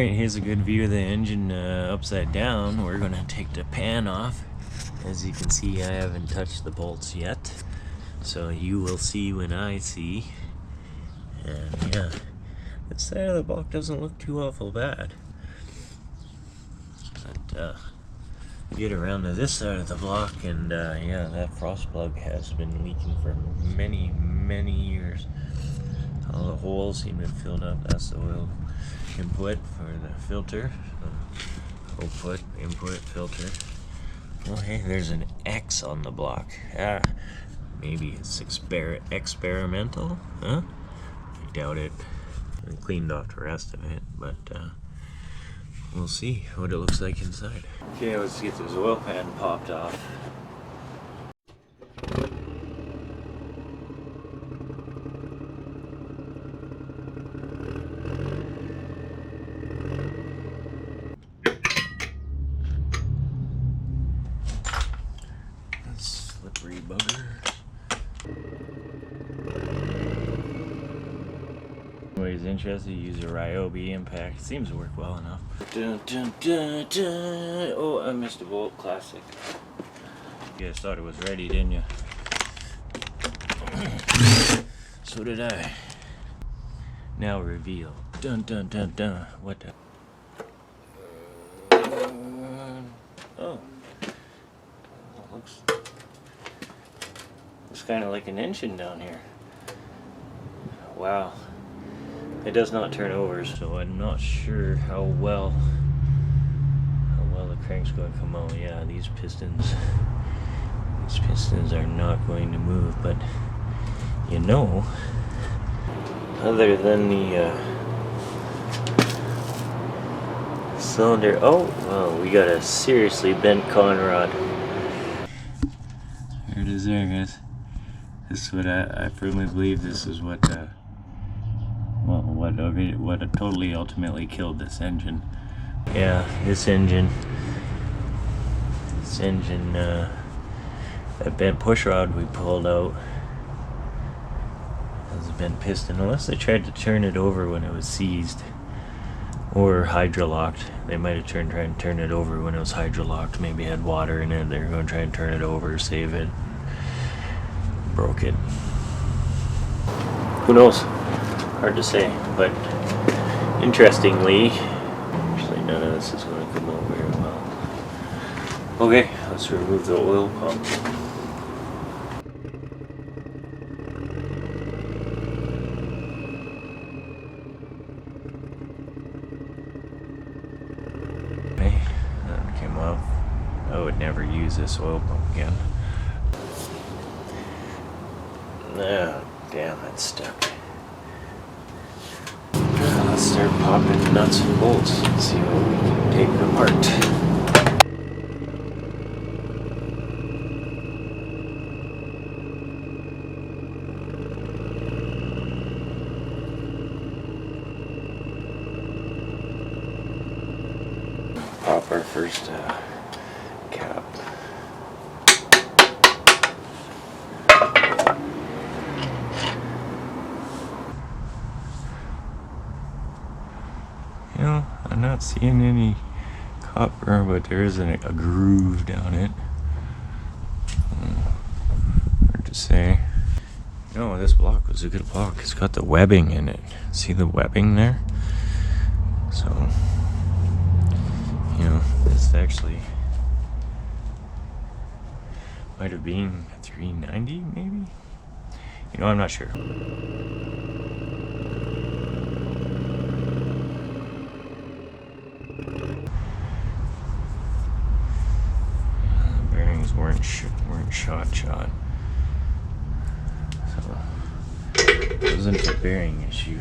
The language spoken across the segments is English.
Alright, here's a good view of the engine upside down. We're going to take the pan off. As you can see, I haven't touched the bolts yet. So you will see when I see. And yeah, this side of the block doesn't look too awful bad. But get around to this side of the block and yeah, that frost plug has been leaking for many years. All the holes seem to have filled up. That's the oil input for the filter. Output, input, filter. Oh hey, there's an X on the block. Maybe it's experimental, huh? I doubt it. I cleaned off the rest of it, but we'll see what it looks like inside. Okay, let's get this oil pan popped off. Slippery bugger. Anybody's interested, use your Ryobi impact. It seems to work well enough. Dun, dun, dun, dun. Oh, I missed a bolt. Classic. You guys thought it was ready, didn't you? So did I. Now reveal. Dun dun dun dun. What the? Oh. Looks kind of like an engine down here. Wow. It does not turn over, so I'm not sure how well the crank's going to come out. Yeah, these pistons are not going to move, but you know, other than the cylinder. Oh, well, we got a seriously bent con rod. There it is there, guys. This is what I firmly believe this is what what totally ultimately killed this engine. Yeah, this engine, that bent push rod we pulled out has a bent piston. Unless they tried to turn it over when it was seized or hydrolocked. They might have tried to turn it over when it was hydrolocked. Maybe it had water in it. They were going to try and turn it over, save it. Broke it. Who knows? Hard to say, but interestingly, actually none of this is going to come out very well. Okay, let's remove the oil pump. Okay, that came off. I would never use this oil pump again. Ah, damn, it's stuck. Let's start popping nuts and bolts and see what we can take apart. Pop our first cap. You know, I'm not seeing any copper, but there is a groove down it. Hard to say. No, this block was a good block. It's got the webbing in it. See the webbing there? So, you know, this actually might have been 390 maybe? You know, I'm not sure. weren't shot. So it wasn't a bearing issue.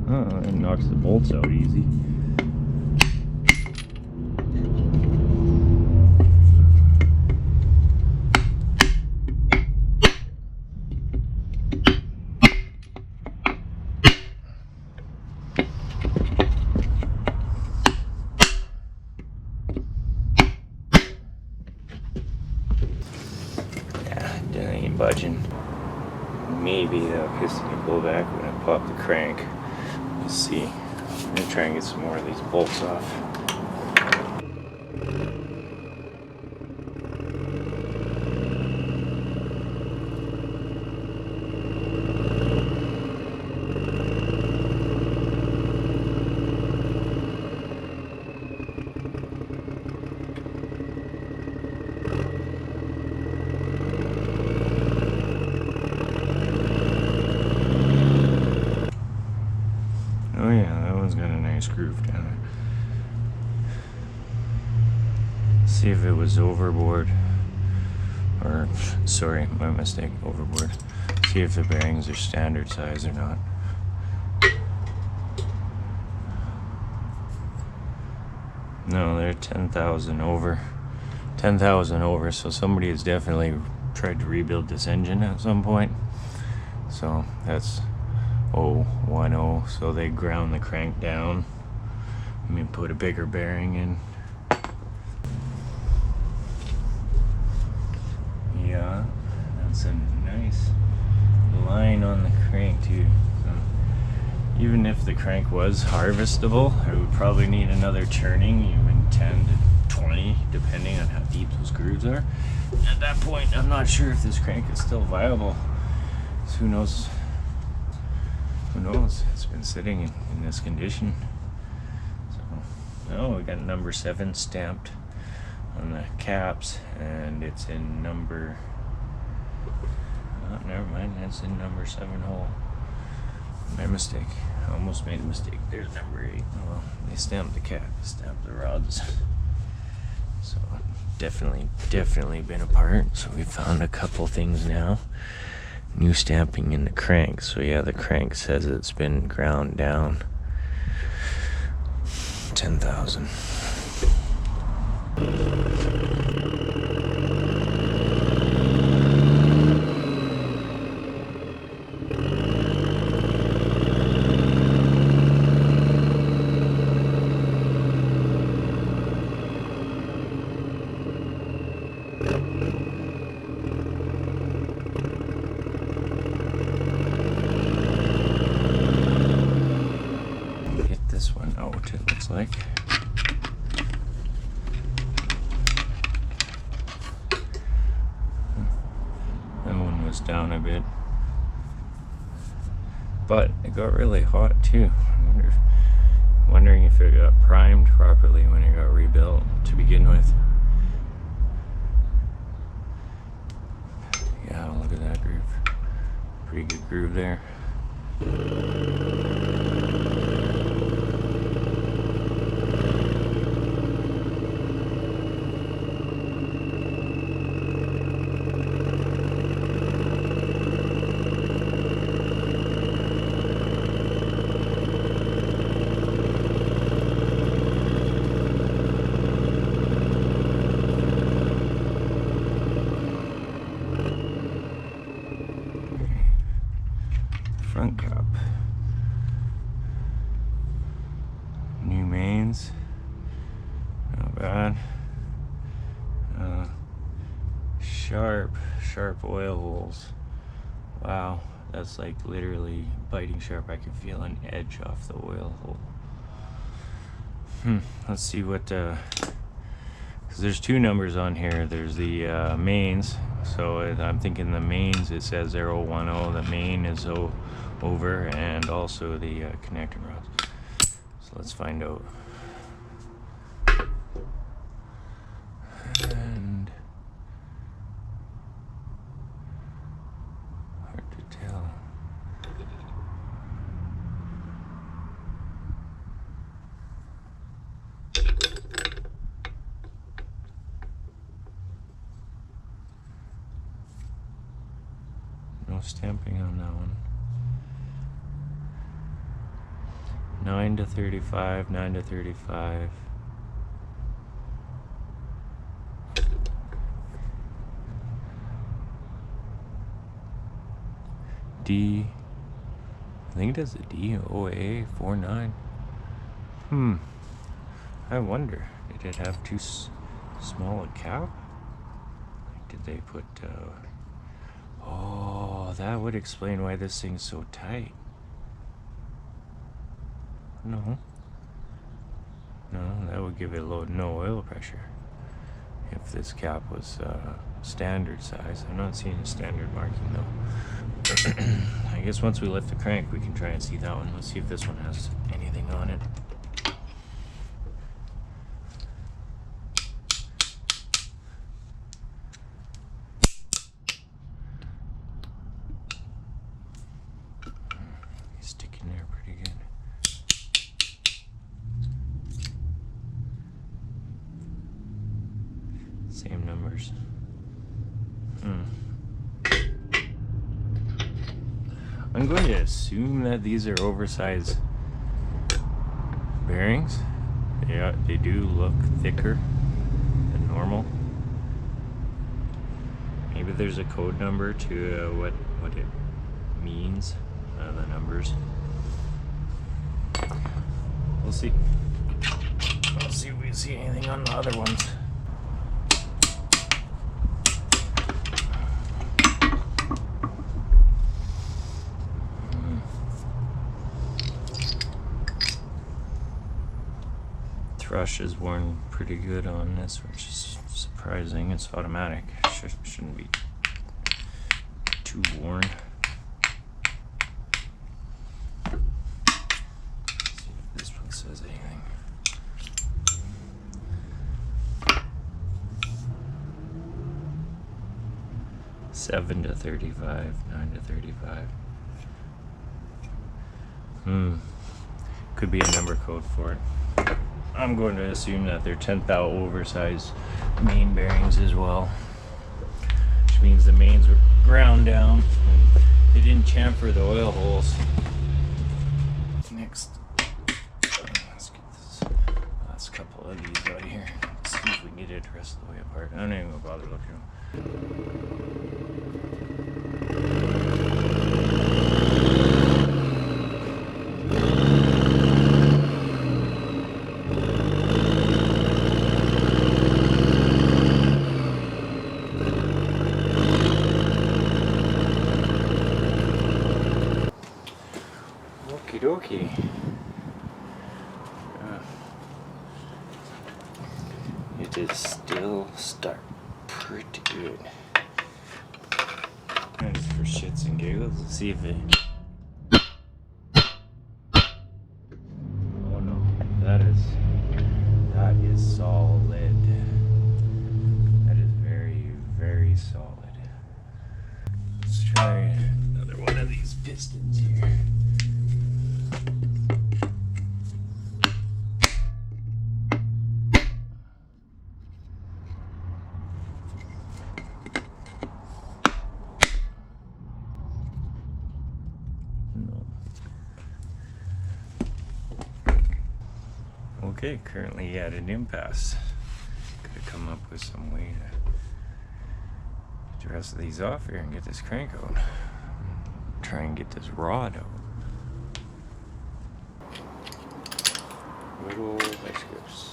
Oh, it knocks the bolts out easy. Budging. maybe the piston will pull back when I pop the crank. Let's see. I'm gonna try and get some more of these bolts off. Oh yeah, that one's got a nice groove down it. See if it was overboard, or sorry, my mistake, overboard. See if the bearings are standard size or not. No, they're 10,000 over. 10,000 over, so somebody has definitely tried to rebuild this engine at some point. So that's 010, so they ground the crank down. I mean, put a bigger bearing in. Yeah, that's a nice line on the crank too. So even if the crank was harvestable, it would probably need another turning, even 10 to 20, depending on how deep those grooves are. At that point, I'm not sure if this crank is still viable. So who knows? Who knows? It's been sitting in this condition. So, oh, we got number 7 stamped on the caps, and it's in number. Oh, never mind. That's in number 7 hole. My mistake. I almost made a mistake. There's number 8. Oh, well, they stamped the cap, stamped the rods. So definitely been apart. So we found a couple things now. New stamping in the crank. So yeah, the crank says it's been ground down. 10,000. It looks like. That one was down a bit, but it got really hot too. Wondering if it got primed properly when it got rebuilt to begin with. Yeah, look at that groove. Pretty good groove there. Front cup. New mains. Not bad. Sharp oil holes. Wow, that's like literally biting sharp. I can feel an edge off the oil hole. Let's see what, because there's 2 numbers on here. There's the mains. So I'm thinking the mains, it says 010, the main is over, and also the connecting rods. So let's find out. And hard to tell. No stamping on that one. 9 to 35, 9 to 35. D, I think it does a D, OA 49. I wonder, did it have too small a cap? Did they put, oh, Oh, that would explain why this thing's so tight. No, that would give it no oil pressure. If this cap was standard size. I'm not seeing a standard marking though. I guess once we lift the crank, we can try and see that one. Let's see if this one has anything on it. Sticking there pretty good. Same numbers. I'm going to assume that these are oversized bearings. They do look thicker than normal. Maybe there's a code number to what it means, the numbers. We'll see. Let's see if we can see anything on the other ones. Thrush is worn pretty good on this, which is surprising. It's automatic. Shouldn't be too worn. Let's see if this one says anything. $7 to $35, $9 to $35. Could be a number code for it. I'm going to assume that they're 10th out oversized main bearings as well, which means the mains were ground down and they didn't chamfer the oil holes. Next, let's get this last couple of these out here. Let's see if we can get it the rest of the way apart. I don't even gonna bother looking. Okie dokie. It is still start pretty good. And for shits and giggles, let's see if it. Oh no, that is solid. That is very, very solid. Let's try another one of these pistons here. Okay, currently at an impasse. Gotta come up with some way to get the rest of these off here and get this crank out. Try and get this rod out. Little vice grips.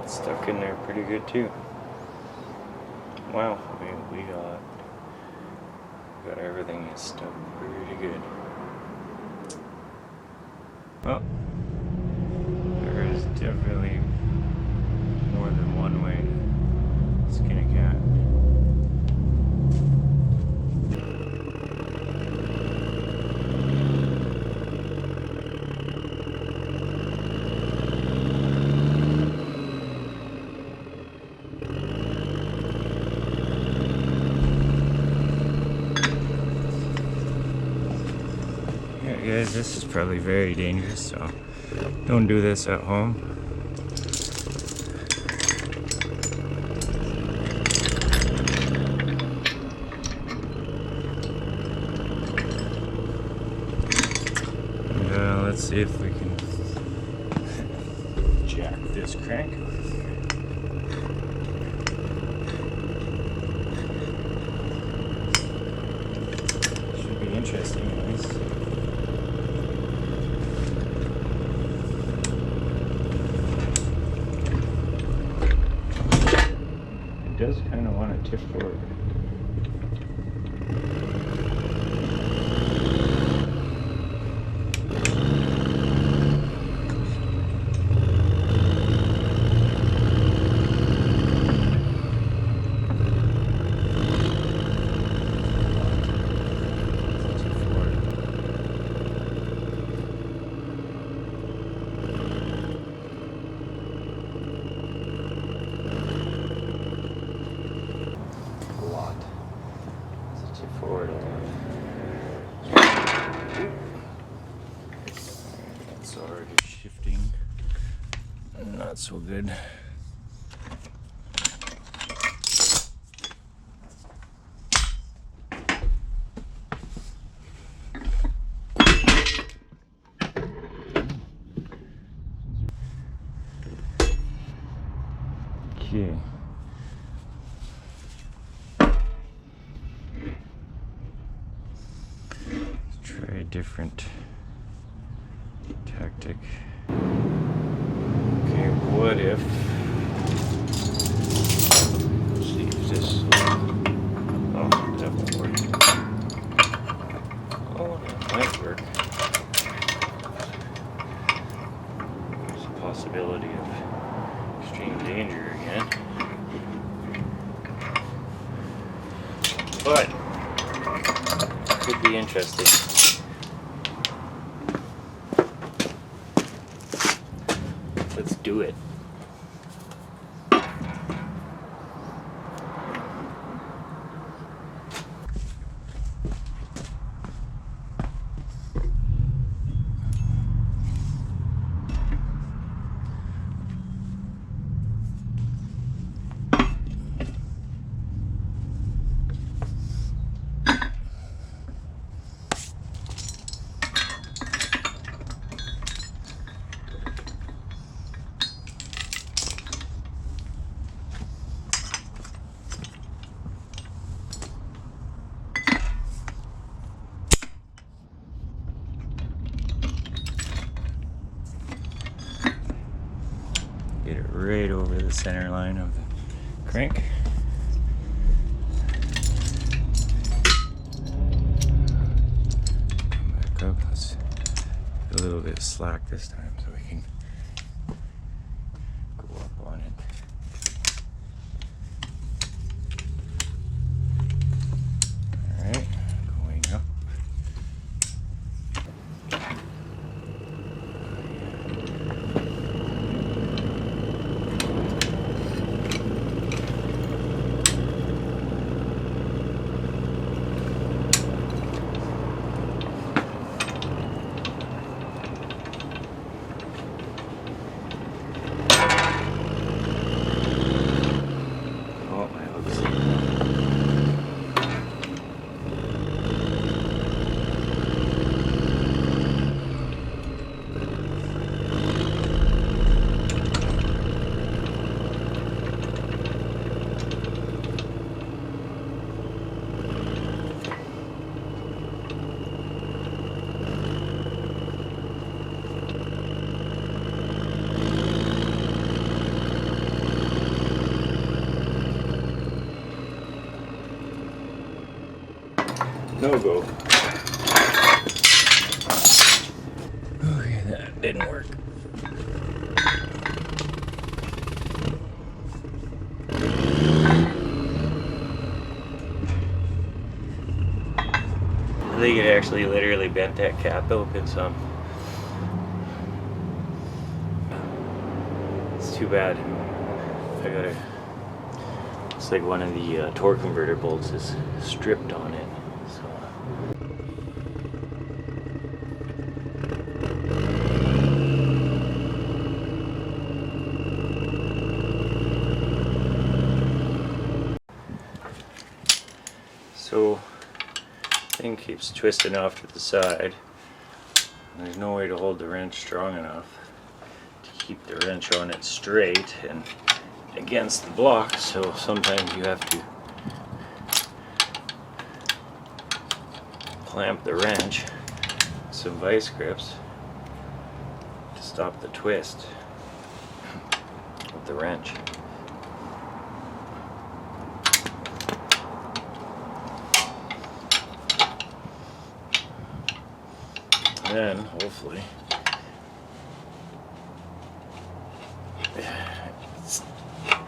Stuck in there pretty good too. Well, we got everything stuck pretty good. Well, there is definitely more than one way to skin a cat. Guys, this is probably very dangerous, so don't do this at home. Let's see if we can jack this crank. Should be interesting, guys. Does kind of want to tip forward. Forward. It's already shifting. Not so good. Okay. Try a different tactic. Okay, what if, let's see if this, oh, that won't work. Oh, that might work. There's a possibility of extreme danger again. But could be interesting. Let's do it. Get it right over the center line of the crank. Come back up. Let's get a little bit slack this time so we can go up on it. Alright, going up. no-go. Okay, that didn't work. I think it actually literally bent that cap open some. It's too bad. I gotta. It's like one of the torque converter bolts is stripped on it. So thing keeps twisting off to the side. There's no way to hold the wrench strong enough to keep the wrench on it straight and against the block, so sometimes you have to clamp the wrench with some vice grips to stop the twist of the wrench. And then hopefully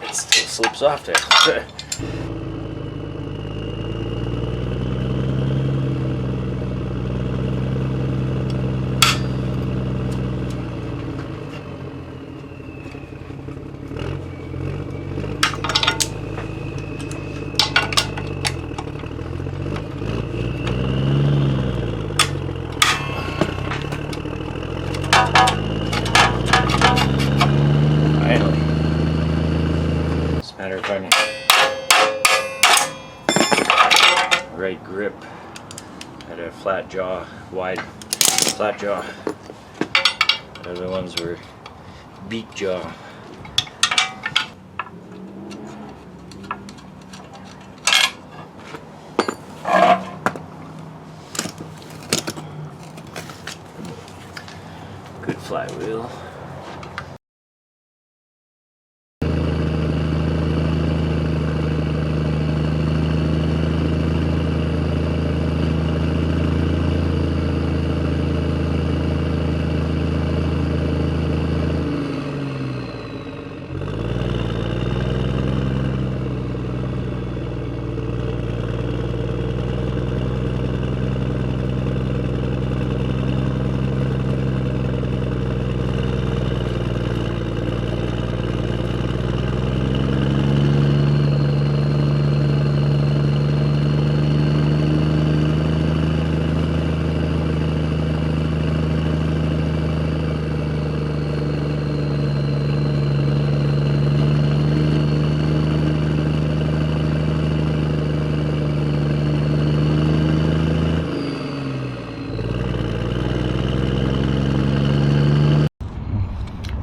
it still slips off there. Matter of finding the right grip at a flat jaw, wide flat jaw. The other ones were beak jaw. Good flywheel.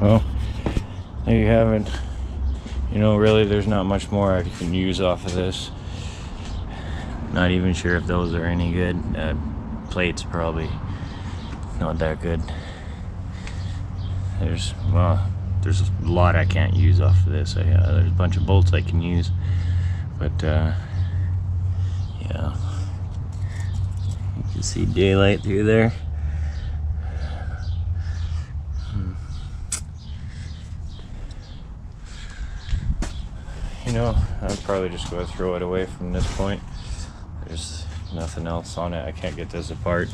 Well, there you have it. You know, really there's not much more I can use off of this. Not even sure if those are any good. Plates probably not that good. There's a lot I can't use off of this. There's a bunch of bolts I can use, but yeah, you can see daylight through there. You know, I'd probably just go throw it away from this point. There's nothing else on it. I can't get this apart.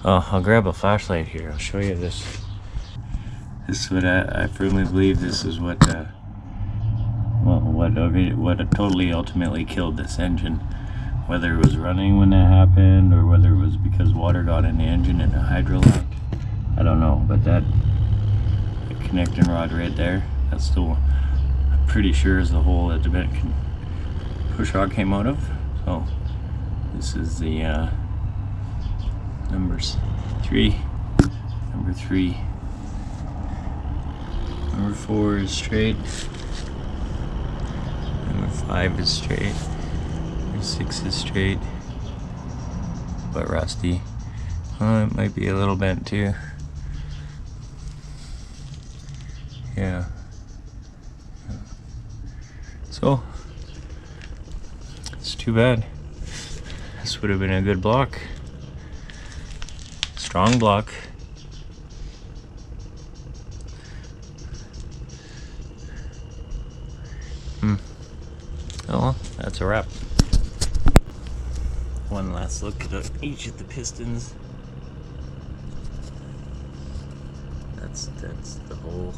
Oh, I'll grab a flashlight here. I'll show you this. This is what I firmly believe this is what totally ultimately killed this engine. Whether it was running when that happened or whether it was because water got in the engine and the hydro locked, I don't know. But that connecting rod right there, that's still, I'm pretty sure, is the hole that the push rod came out of. So this is the number 3. Number 4 is straight. Number 5 is straight. Number 6 is straight, but rusty. It might be a little bent too. Yeah. So it's too bad. this would have been a good block. Strong block. Oh well, that's a wrap. One last look at each of the pistons. That's the whole.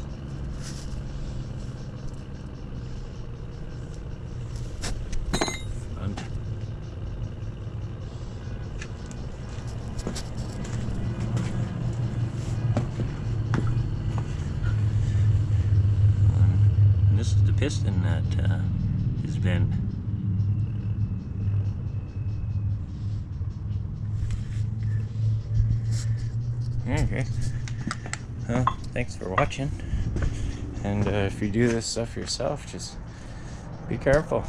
Front. And this is the piston that is bent. Okay. Well, thanks for watching. And if you do this stuff yourself, just be careful.